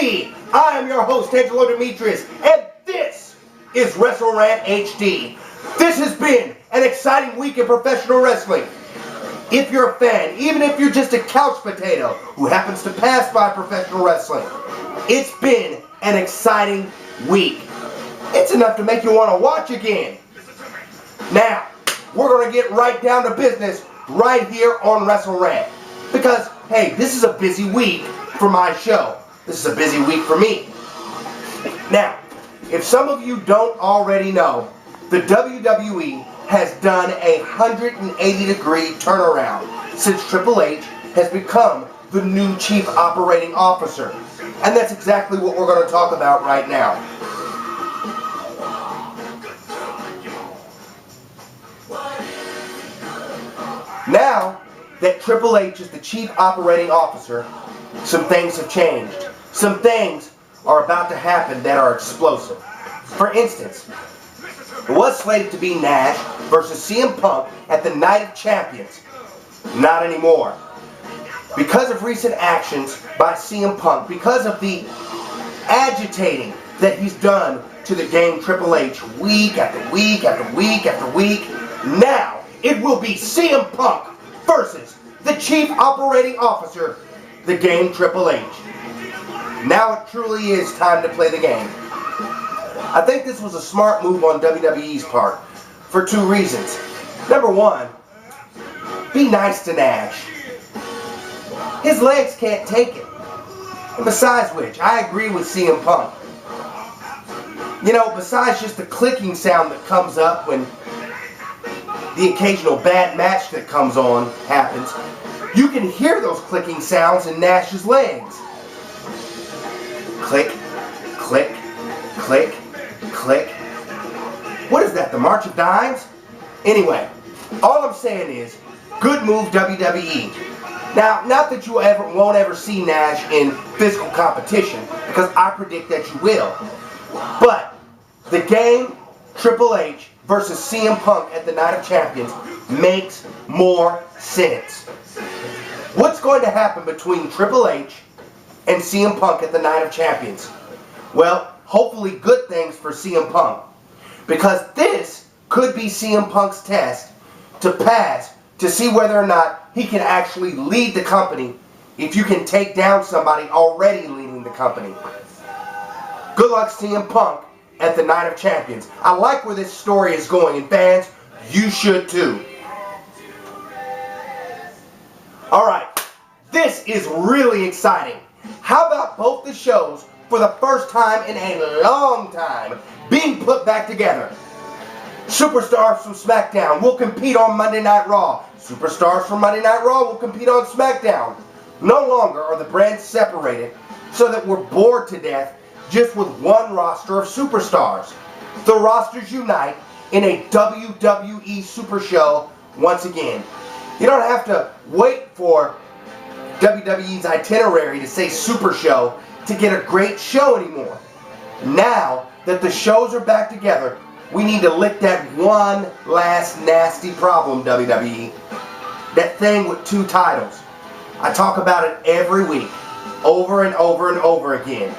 HD. I am your host, Angelo Demetrius, and this is wrestlerant HD. This has been an exciting week in professional wrestling. If you're a fan, even if you're just a couch potato who happens to pass by professional wrestling, it's been an exciting week. It's enough to make you want to watch again. Now, we're going to get right down to business right here on wrestlerant. Because, hey, this is a busy week for my show. This is a busy week for me. Now, if some of you don't already know, the WWE has done a 180-degree turnaround since Triple H has become the new Chief Operating Officer. And that's exactly what we're going to talk about right now. Now that Triple H is the Chief Operating Officer, some things have changed. Some things are about to happen that are explosive. For instance, it was slated to be Nash versus CM Punk at the Night of Champions. Not anymore. Because of recent actions by CM Punk, because of the agitating that he's done to the game Triple H week after week after week after week, now it will be CM Punk versus the Chief Operating Officer, the game Triple H. Now it truly is time to play the game. I think this was a smart move on WWE's part for two reasons. Number one, be nice to Nash. His legs can't take it. And besides which, I agree with CM Punk. You know, besides just the clicking sound that comes up when the occasional bad match that comes on happens, you can hear those clicking sounds in Nash's legs. Click, click, click, click. What is that, the March of Dimes? Anyway, all I'm saying is, good move WWE. Now, not that you won't ever see Nash in physical competition, because I predict that you will. But the game Triple H versus CM Punk at the Night of Champions makes more sense. What's going to happen between Triple H and CM Punk at the Night of Champions? Well, hopefully good things for CM Punk. Because this could be CM Punk's test to pass to see whether or not he can actually lead the company if you can take down somebody already leading the company. Good luck, CM Punk, at the Night of Champions. I like where this story is going, and fans, you should too. Alright, this is really exciting. How about both the shows, for the first time in a long time, being put back together? Superstars from SmackDown will compete on Monday Night Raw. Superstars from Monday Night Raw will compete on SmackDown. No longer are the brands separated so that we're bored to death just with one roster of superstars. The rosters unite in a WWE Super Show once again. You don't have to wait for WWE's itinerary to say Super Show to get a great show anymore. Now that the shows are back together, we need to lick that one last nasty problem, WWE. That thing with two titles. I talk about it every week, over and over and over again.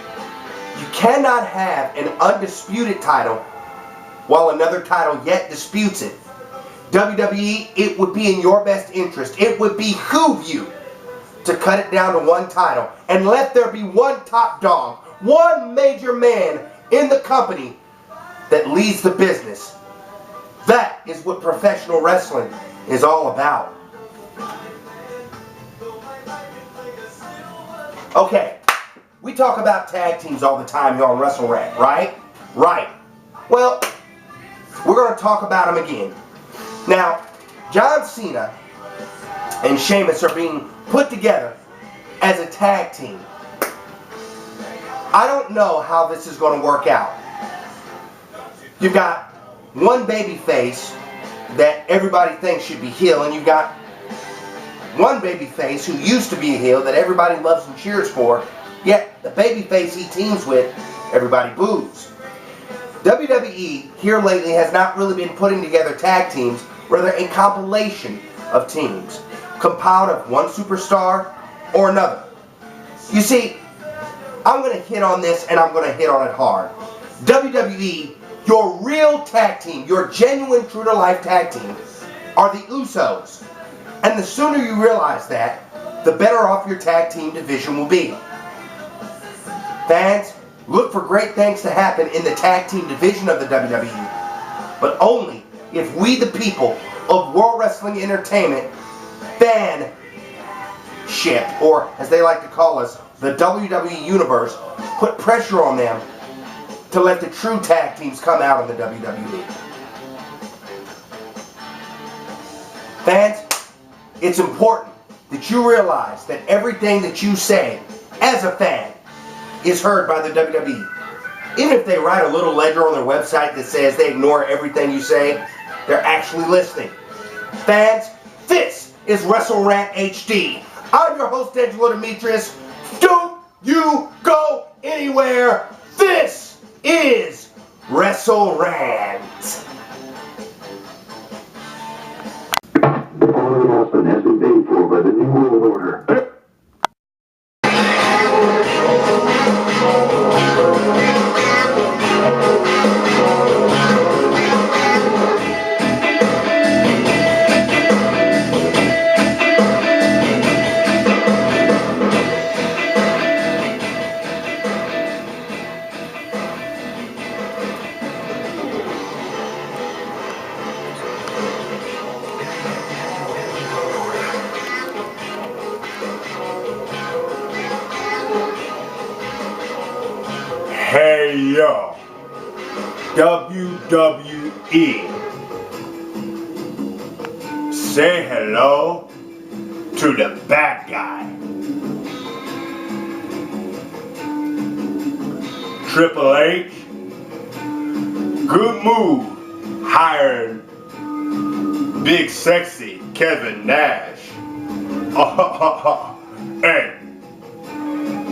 You cannot have an undisputed title while another title yet disputes it. WWE, it would be in your best interest. It would behoove you to cut it down to one title and let there be one top dog, one major man in the company that leads the business. That is what professional wrestling is all about. Okay, we talk about tag teams all the time here on wrestlerant, right? Right. Well, we're going to talk about them again. Now, John Cena and Sheamus are being put together as a tag team. I don't know how this is going to work out. You've got one baby face that everybody thinks should be heel, and you've got one baby face who used to be a heel that everybody loves and cheers for, yet the baby face he teams with, everybody boos. WWE here lately has not really been putting together tag teams, rather a compilation of teams, compiled of one superstar or another. You see, I'm going to hit on this, and I'm going to hit on it hard. WWE, your real tag team, your genuine, true-to-life tag team, are the Usos. And the sooner you realize that, the better off your tag team division will be. Fans, look for great things to happen in the tag team division of the WWE, but only if we, the people of World Wrestling Entertainment, fanship, or as they like to call us, the WWE Universe, put pressure on them to let the true tag teams come out in the WWE. Fans, it's important that you realize that everything that you say as a fan is heard by the WWE. Even if they write a little ledger on their website that says they ignore everything you say, they're actually listening. Fans, this is WrestleRant HD. I'm your host, Angelo Demetrius. Don't you go anywhere. This is WrestleRant. All announcement has been paid for by the New World Order. Hey yo, WWE, say hello to the bad guy. Triple H, good move hiring Big Sexy Kevin Nash. Hey,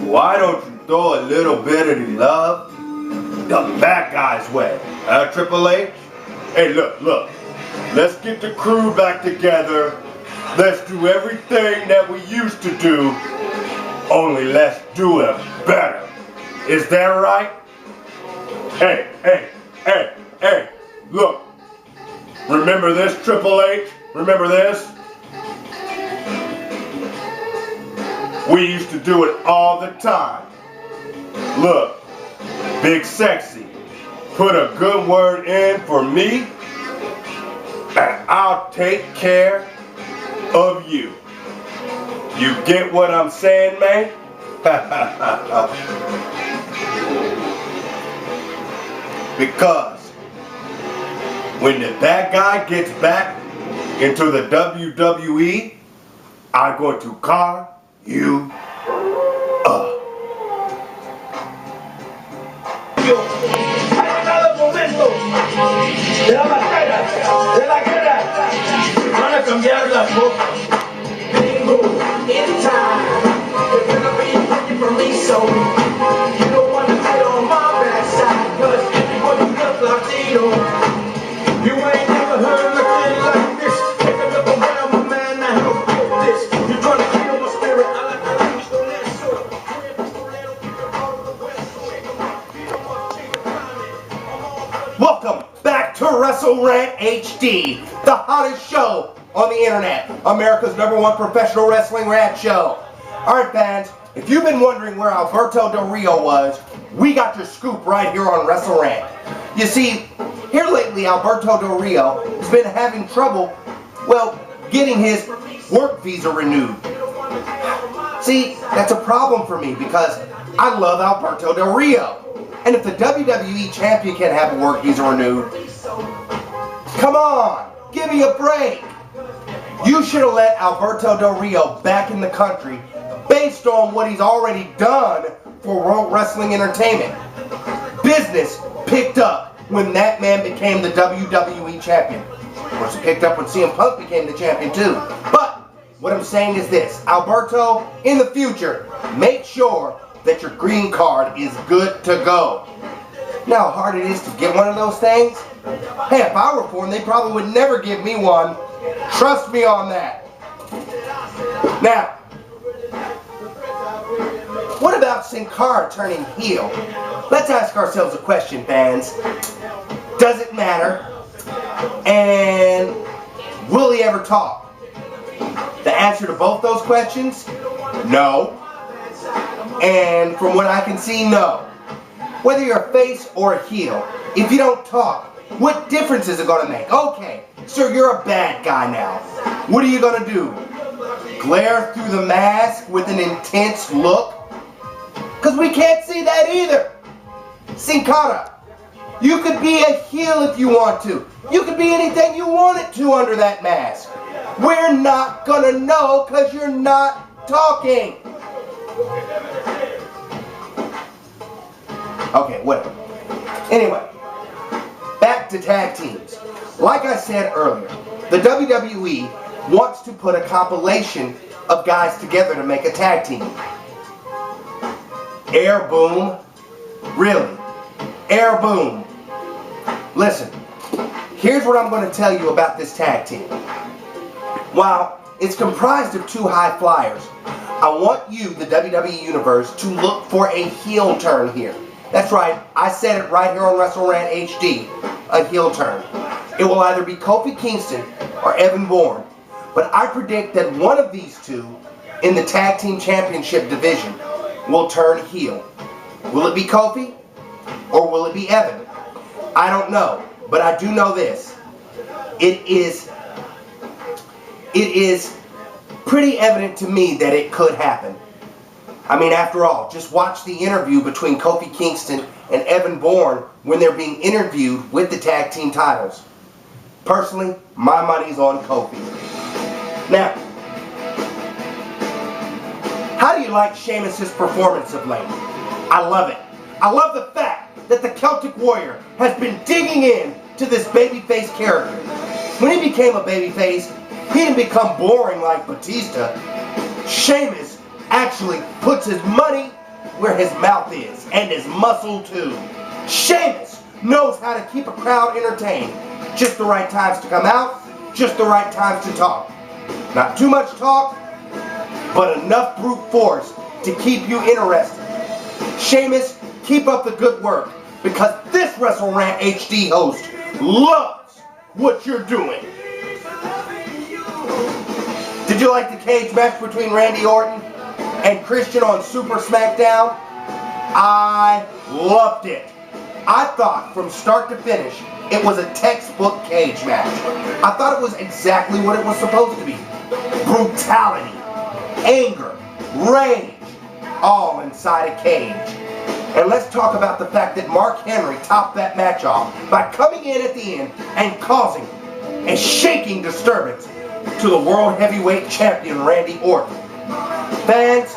why don't you throw a little bit of the love the bad guy's way? Triple H? Hey, look. Let's get the crew back together. Let's do everything that we used to do, only let's do it better. Is that right? Hey, look. Remember this, Triple H? Remember this? We used to do it all the time. Look, Big Sexy, put a good word in for me, and I'll take care of you. You get what I'm saying, man? Because when the bad guy gets back into the WWE, I'm going to carve you up. Hay llegado el momento de la batalla, de la guerra. Van a cambiar las cosas. Bingo, in time. You're gonna be looking for me, so you don't want to get on my backside, cause everybody look Latino. You ain't never heard nothing like this. Take a look around, my man, I help get this. You're trying to kill my spirit. I like to reach the last sword. Welcome back to WrestleRant HD, the hottest show on the internet, America's #1 professional wrestling rant show. Alright fans, if you've been wondering where Alberto Del Rio was, we got your scoop right here on WrestleRant. You see, here lately Alberto Del Rio has been having trouble, well, getting his work visa renewed. See, that's a problem for me because I love Alberto Del Rio. And if the WWE champion can't have a work visa renewed, come on, give me a break. You should have let Alberto Del Rio back in the country based on what he's already done for World Wrestling Entertainment. Business picked up when that man became the WWE champion. Of course, it picked up when CM Punk became the champion too. But what I'm saying is this, Alberto, in the future, make sure that your green card is good to go. You know how hard it is to get one of those things? Hey, if I were foreign, they probably would never give me one. Trust me on that. Now, what about about Sin Cara turning heel, let's ask ourselves a question, fans. Does it matter? And will he ever talk? The answer to both those questions, no. And from what I can see, no. Whether you're a face or a heel, if you don't talk, what difference is it going to make? Okay, so you're a bad guy now. What are you going to do? Glare through the mask with an intense look? Because we can't see that either. Sin Cara, you could be a heel if you want to. You could be anything you wanted to under that mask. We're not going to know because you're not talking. Okay, whatever. Anyway, back to tag teams. Like I said earlier, the WWE wants to put a compilation of guys together to make a tag team. Air Boom? Really? Air Boom. Listen, here's what I'm going to tell you about this tag team. While it's comprised of two high flyers, I want you, the WWE Universe, to look for a heel turn here. That's right, I said it right here on WrestlerAnt HD, a heel turn. It will either be Kofi Kingston or Evan Bourne, but I predict that one of these two in the Tag Team Championship division will turn heel. Will it be Kofi or will it be Evan? I don't know, but I do know this. It is pretty evident to me that it could happen. I mean, after all, just watch the interview between Kofi Kingston and Evan Bourne when they're being interviewed with the tag team titles. Personally, my money's on Kofi. Now, how do you like Sheamus' performance of late? I love it. I love the fact that the Celtic Warrior has been digging in to this babyface character. When he became a babyface, he didn't become boring like Batista. Sheamus actually puts his money where his mouth is, and his muscle too. Sheamus knows how to keep a crowd entertained. Just the right times to come out, just the right times to talk. Not too much talk, but enough brute force to keep you interested. Sheamus, keep up the good work, because this WrestleRant HD host loves what you're doing. Did you like the cage match between Randy Orton and Christian on Super SmackDown? I loved it. I thought from start to finish it was a textbook cage match. I thought it was exactly what it was supposed to be. Brutality, anger, rage, all inside a cage. And let's talk about the fact that Mark Henry topped that match off by coming in at the end and causing a shaking disturbance to the World Heavyweight Champion Randy Orton. Fans,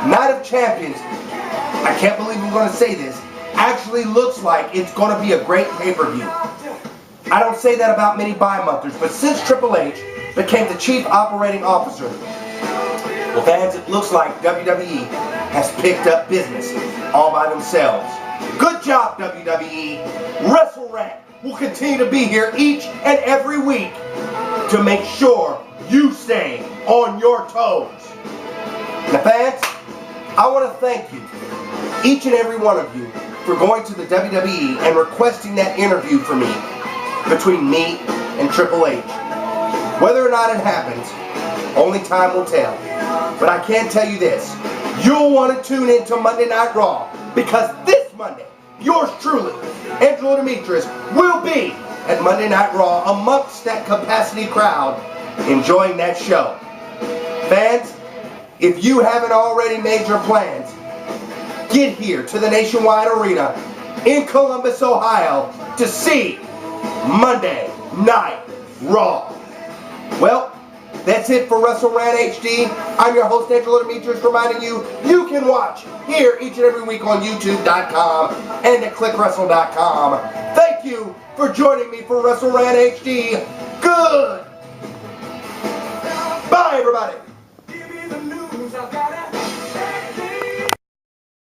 Night of Champions, I can't believe I'm going to say this, actually looks like it's going to be a great pay-per-view. I don't say that about many buy-monthers, but since Triple H became the chief operating officer, well, fans, it looks like WWE has picked up business all by themselves. Good job, WWE. WrestleRant will continue to be here each and every week to make sure you stay on your toes. Now, fans, I want to thank you, each and every one of you, for going to the WWE and requesting that interview for me between me and Triple H. Whether or not it happens, only time will tell. But I can tell you this, you'll want to tune into Monday Night Raw, because this Monday, yours truly, Angelo Demetrius, will be at Monday Night Raw amongst that capacity crowd enjoying that show. Fans, if you haven't already made your plans, get here to the Nationwide Arena in Columbus, Ohio to see Monday Night Raw. Well, that's it for WrestleRant HD. I'm your host, Angelo Demetrius, reminding you, you can watch here each and every week on YouTube.com and at ClickWrestle.com. Thank you for joining me for WrestleRant HD. Good. Bye, everybody.